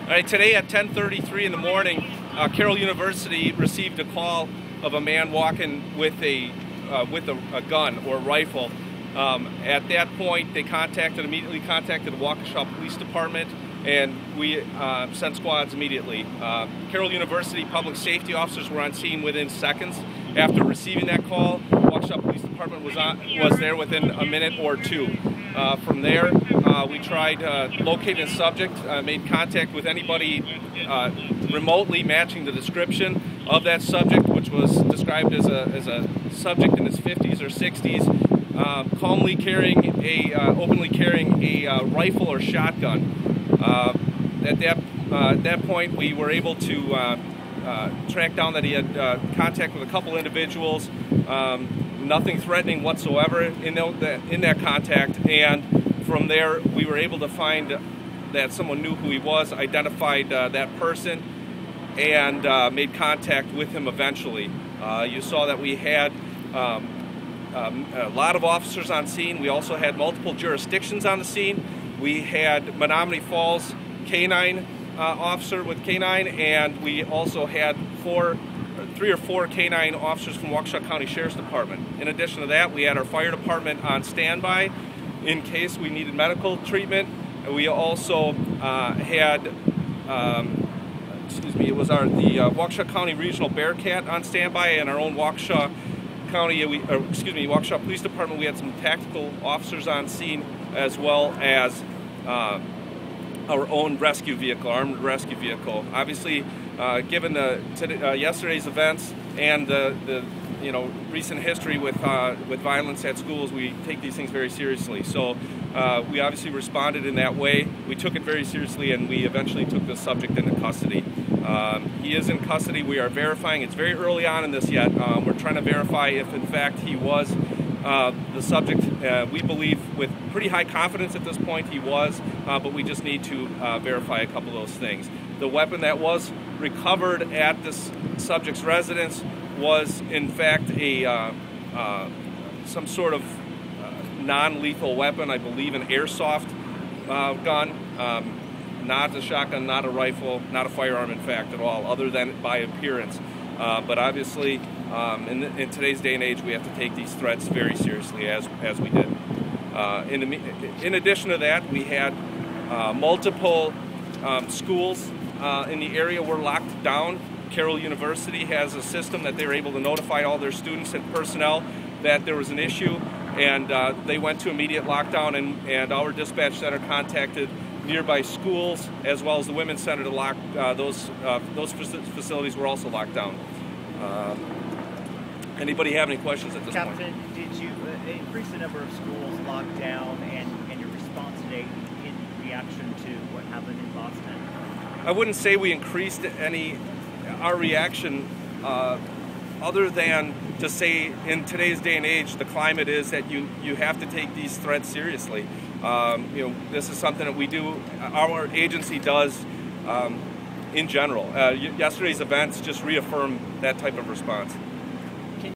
All right, today at 10:33 in the morning, Carroll University received a call of a man walking with a gun or a rifle. At that point, they immediately contacted the Waukesha Police Department, and we sent squads immediately. Carroll University public safety officers were on scene within seconds after receiving that call. Waukesha Police Department was there within a minute or two. From there, we tried locating the subject, made contact with anybody remotely matching the description of that subject, which was described as a subject in his 50s or 60s, openly carrying a rifle or shotgun. At that point, we were able to track down that he had contact with a couple individuals. Nothing threatening whatsoever in that contact, and from there we were able to find that someone knew who he was, identified that person, and made contact with him eventually. You saw that we had a lot of officers on scene. We also had multiple jurisdictions on the scene. We had Menominee Falls K-9 officer with K-9, and we also had three or four K-9 officers from Waukesha County Sheriff's Department. In addition to that, we had our fire department on standby in case we needed medical treatment. We also had, the Waukesha County Regional Bearcat on standby, and our own Waukesha Police Department. We had some tactical officers on scene, as well as our own rescue vehicle, armed rescue vehicle. Obviously, given yesterday's events and the recent history with violence at schools, we take these things very seriously. So we obviously responded in that way. We took it very seriously, and we eventually took the subject into custody. He is in custody. We are verifying. It's very early on in this yet. We're trying to verify if, in fact, he was the subject. We believe with pretty high confidence at this point he was, but we just need to verify a couple of those things. The weapon that was recovered at this subject's residence was, in fact, some sort of non-lethal weapon. I believe an airsoft gun, not a shotgun, not a rifle, not a firearm, in fact, at all, other than by appearance. But obviously, in today's day and age, we have to take these threats very seriously, as we did. In addition to that, we had multiple schools in the area were locked down. Carroll University has a system that they were able to notify all their students and personnel that there was an issue, and they went to immediate lockdown, and our dispatch center contacted nearby schools as well as the Women's Center to lock those facilities were also locked down. Anybody have any questions at this point? Captain, did you increase the number of schools locked down and your response today in reaction to what happened in Boston? I wouldn't say we increased our reaction other than to say in today's day and age, the climate is that you have to take these threats seriously. This is something that we do, our agency does in general. Yesterday's events just reaffirm that type of response.